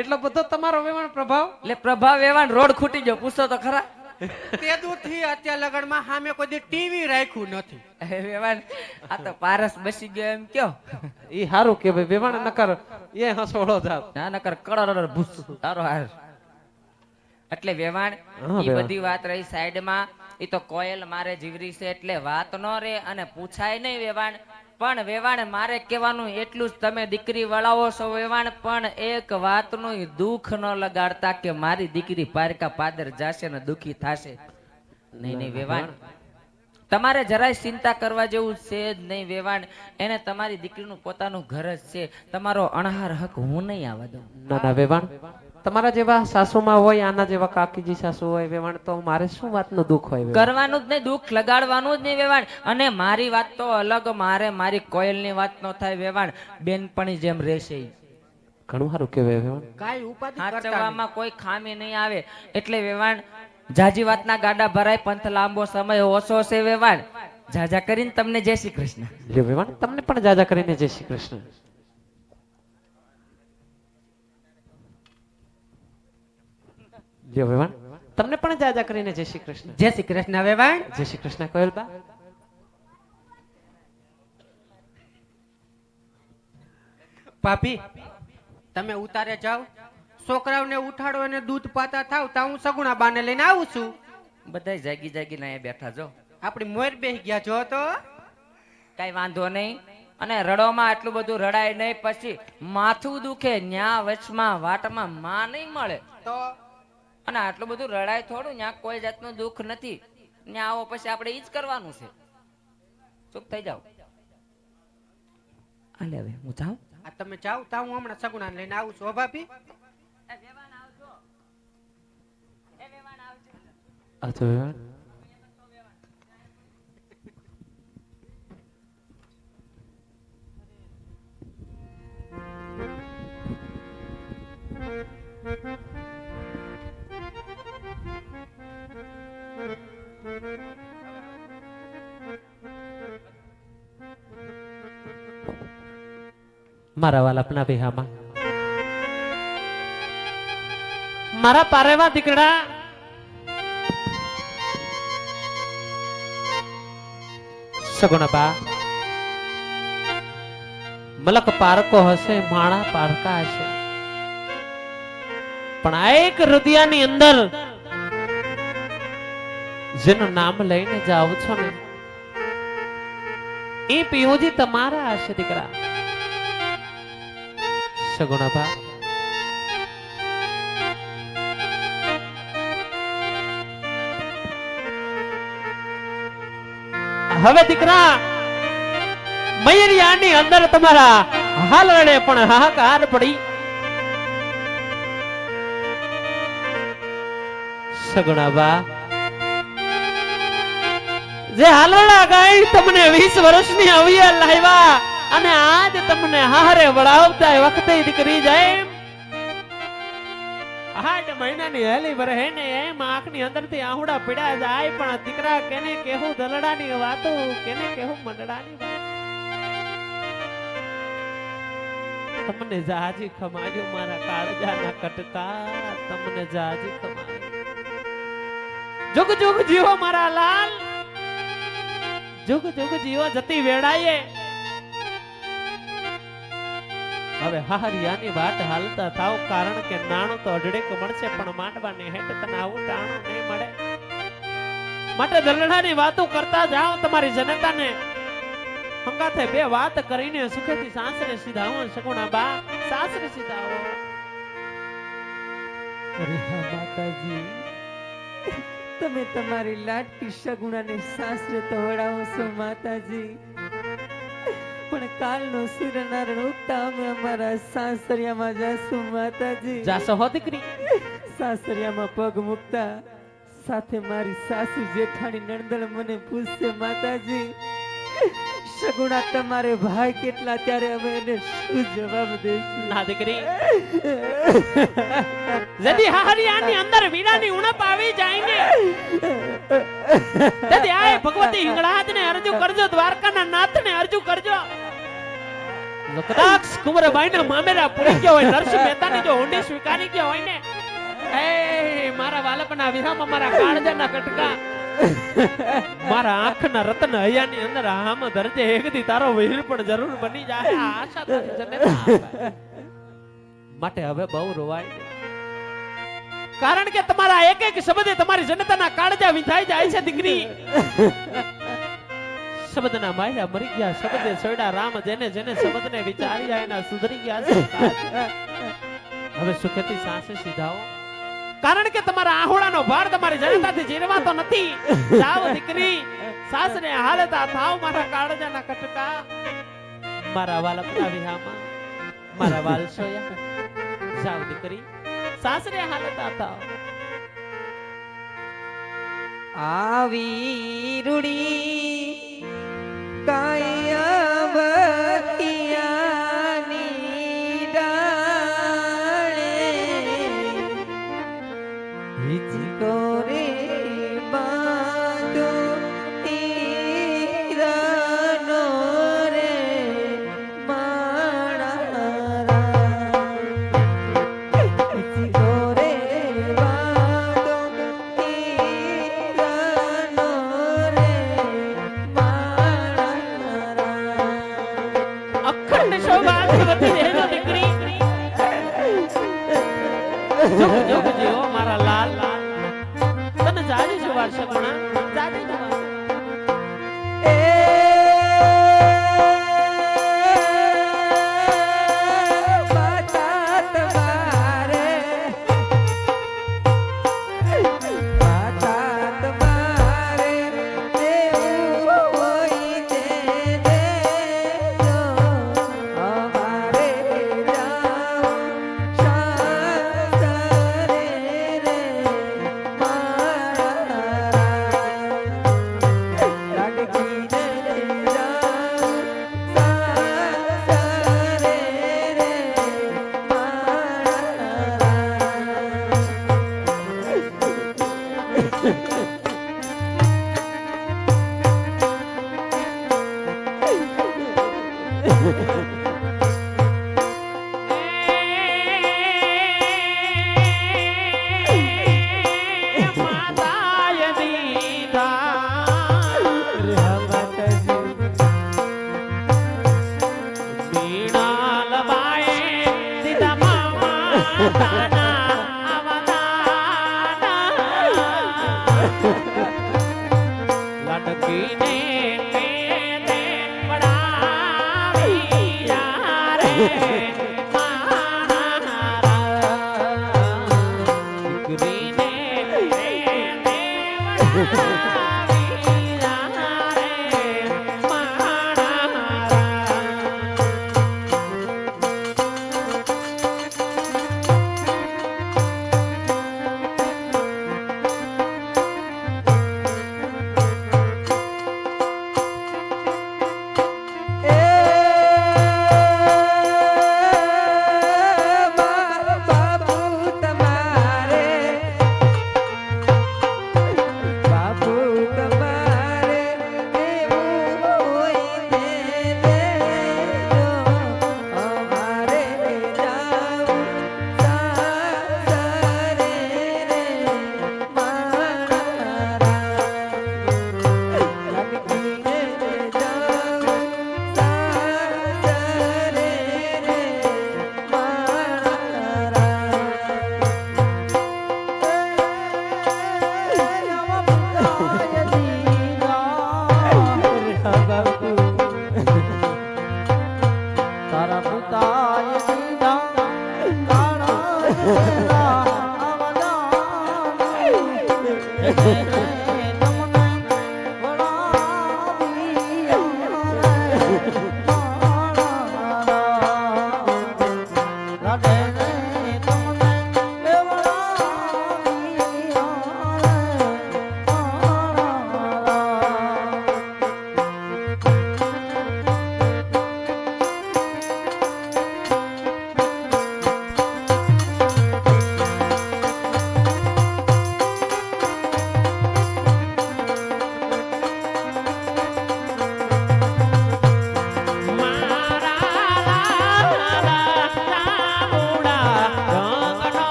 એટલો બધો તમારો વેવાણ પ્રભાવ? એટલે પ્રભાવ વેવાણ રોડ ખૂટી ગયો, પૂછો તો ખરા. તે દૂધથી અત્યાર લગનમાં સામે કોઈ દી ટીવી રાખ્યું નથી. વેવાણ આ તો પારસ બસી ગયો એમ કયો. ઈ હારું કે ભાઈ વેવાણ નકર એ હસોડો જાત. ના નકર કડર ભૂસ તારો હાર. એટલે વેવાણ હા, ઈ વેવાણ. બધી વાત રહી સાઈડમાં. ઈ તો કોયલ મારે જીવરી છે એટલે વાત નો રે અને પૂછાય નહીં વેવાણ. પણ વેવાણ મારે કહેવાનું એટલું જ, તમે દીકરી વળાવો છો વેવાણ, પણ એક વાતનું દુઃખ ન લગાડતા કે મારી દીકરી પારકા પાદર જાશે ને દુખી થાશે. નહીં નહીં વેવાણ, તમારે જરાય ચિંતા કરવા જેવું છે જ નહીં વેવાણ. એને તમારી દીકરીનું પોતાનું ઘર જ છે, તમારો અણહાર હક હું નહીં આવવા દઉં. ના ના વેવાણ, તમારા જેવા સાસુમાં હોય, આના જેવા કાકીજી સાસુ હોય વેવાણ, તો મારે શું વાતનું દુઃખ હોય વેવાણ? કરવાનું જ નહીં, દુઃખ લગાડવાનું જ નહીં વેવાણ. અને મારી વાત તો અલગ, મારે મારી કોયલની વાત નો થાય વેવાણ. બેનપણી જેમ રહેશે ઈ. ઘણું સારું કહેવાય વેવાણ. કાઈ ઉપાધિ કરતા નહીં. હાચવવામાં કોઈ ખામી નહીં આવે. એટલે વેવાણ જાજી વાતના ગાડા ભરાય, પંથ લાંબો સમય ઓછો છે વેવાણ. જાજા કરીને તમને જય શ્રી કૃષ્ણ. લ્યો વેવાણ, તમને પણ જાજા કરીને જય શ્રી કૃષ્ણ. લ્યો વેવાણ, તમને પણ જાજા કરીને જય શ્રી કૃષ્ણ. જય શ્રી કૃષ્ણ વેવાણ. જય શ્રી કૃષ્ણ કોયલબા. ભાભી તમે ઉતારે જાઓ, છોકરાઓને ઉઠાડો અને દૂધ પાતા થાવ તા હું સગુણા બાને લઈને આવું છું. બધાય જાગી જાગીને અહીંયા બેઠા જો. આપણી મોર બેસી ગયા જો તો. કઈ વાંધો નહીં. અને રડોમાં આટલું બધું રડાય નહીં, પછી માથું દુખે ન્યા વચમાં વાટમાં માં નહીં મળે. તો અને આટલું બધું રડાય થોડું, ન્યા કોઈ જાતનું દુઃખ નથી. ન્યા આવો પછી આપણે ઈ જ કરવાનું છે. ચૂપ થઈ જાઓ. હાલે હવે હું જાઉં. આ તમે જાઓ તા હું હમણાં સગુણા લઈને આવું છું. હો ભાભી. આ તો વેવાણ. મારા વાલાપના બેહામાં મારા પારેવા દીકરા સગુણાબા, મલક પારકો હશે, માણા પારકા હશે, પણ આ એક હૃદયની અંદર જેનું નામ લઈને જાવ છો ને એ પિયુજી તમારા હશે દીકરા. સગુણાબા, હવે દીકરા મયરિયાની અંદર તમારા હાલરડે પણ હાહાકાર પડી. સગુણાબા, જે હાલરડા ગાય તમને 20 વર્ષની અવિયા લાવ્યા અને આજ તમને હારે વળાવતા વખતે દીકરી જાય 8 મહિનાની હેલી વરહે ને એમ આંખની અંદરથી આહુડા પીડા જાય, પણ દીકરા કેને કેહું દલડાની વાતો, કેને કેહું મંડળાની વાત. તમને જાજી ખમાડ્યું મારા કાળજાના કટકા, તમને જાજી ખમાડ્યું. જુગ જુગ જીવો મારા લાલ, જુગ જુગ જીવો જતી વેળાએ. હવે હારિયાની વાત હાલતા થાવ, કારણ કે નાણું તો અઢળેક મળશે પણ માંડવાની હેઠ તને આવું ટાણું નહીં મળે. માટે દલડાની વાતો કરતા જાઓ. તમારી જનતાને હંગાથે બે વાત કરીને સુખેથી સાસરે સીધાવો. સગુણાબા, સાસરે સીધાવો. અરે હા માતાજી, તમે તમારી લાડકી સગુણાને સાસરે તો વળાવો છો માતાજી, પણ કાલનો સૂર્યનારાયણ ઉગતા અમે અમારા સાસરિયામાં જાશું માતાજી. જાસો હો દીકરી. સાસરિયામાં પગ મૂકતા સાથે મારી સાસુ જેઠાણી નણંદણ મને પૂછશે માતાજી, સગુણા તમારે ભાઈ કેટલા? ત્યારે અમે એને શું જવાબ દઈશું? ના દીકરી, જદી હારિયાની અંદર વીણાની ઉણપ આવી જાય ને તેથી આય ભગવતી હિંગળાજને અરજુ કરજો, દ્વારકાના નાથને અરજુ કરજો. જો કદાચ કુંવરબાઈ ના મામેરા પૂરી ગયો હોય, નરસિંહ મહેતાની જો હુંડી સ્વીકારી ગયો હોય ને, એ મારા વાલપના વિરામાં મારા કાળજાના કટકા, મારા આંખના રતન હૈયાની અંદર આમ ધરજે એકદી તારો વીર પણ જરૂર બની જાય. આ આશા તારી જનતા આપે. માટે હવે બહુ રોવાય નહીં. કારણ કે તમારા એક એક શબ્દે તમારી જનતાના કાળજા વિંધાઈ જાય છે દીકરી. શબ્દના માર્યા મરી ગયા, શબ્દે સોયડા રામ, જેને જેને શબ્દને વિચાર્યા એના સુધરી ગયા છે. હવે સુખેથી સાસે સીધાઓ, કારણ કે તમારા આહોળાનો ભાર તમારી જનતાથી જીરવાતો નથી. જાઓ દીકરી, સાસરે હાલતા થાવ મારા કાળજાના કટકા, મારા વાલપના વિહામાં, મારા વાલસોયા. જાઓ દીકરી, સાસરે હાલતા થાવ. આવી રૂડી કાયા બતિયાની ડાળે હિચકો રે બાંધો તીરનો રે માળા હિચકો રે બાંધો તીરનો રે માળા અખંડ સૌભાગ્યવતી રહેજો દીકરી. જોગ જોગ જીવો મારા લાલ, તને જાજી જુવાર છે પણ જાજી જુવાર.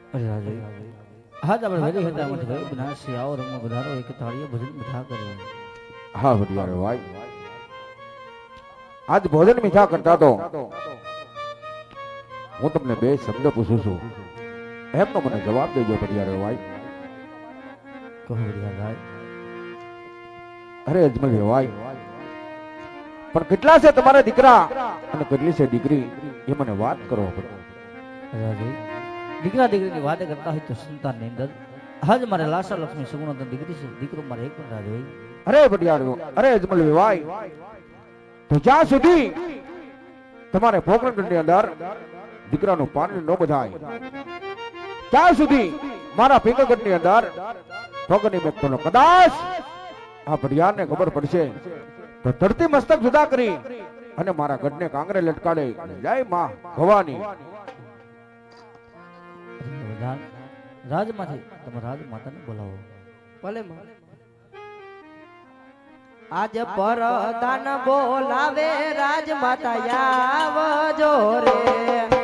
અરે રાજે હા આપણે વેરી હતા મત ભાઈ બનાસી આવો રંગમાં બધારો એક થાળીએ ભજન મીઠા કરે હા ભટિયાર ભાઈ આજ ભોજન મીઠા કરતા તો હું તમને બે શબ્દ પૂછું છું એમનો મને જવાબ દેજો ભટિયાર ભાઈ કહો ભડિયા ભાઈ અરે અજમલ ભાઈ પણ કેટલા છે તમારા દીકરા અને કેટલી છે દીકરી એ મને વાત કરો રાજે દીકરા દીકરીની વાત કરતા હોય તો સંતાન ની અંદર હાજ મારે લાસા લક્ષ્મી સુગુણવંતન દીકરી છે દીકરો મારે એક પણ રાજે અરે ભટિયાર અરે અજમલ ભાઈ તો જ્યાં સુધી તમારે પોકરણગઢની અંદર દીકરાનું પાણી ન બધાય ત્યાં સુધી મારા પિંગળગઢની અંદર ભોગની વ્યક્તિનો કદાચ આ ભડિયારને ખબર પડશે તો ધરતી મસ્તક જુદા કરી અને મારા ગઢને કાંગરે લટકાડે જય માં ભવાની રાજમાંથી તમે રાજ માતાને બોલાવો ભલે માં આજ પરદાન બોલાવે રાજ માતા આવજો રે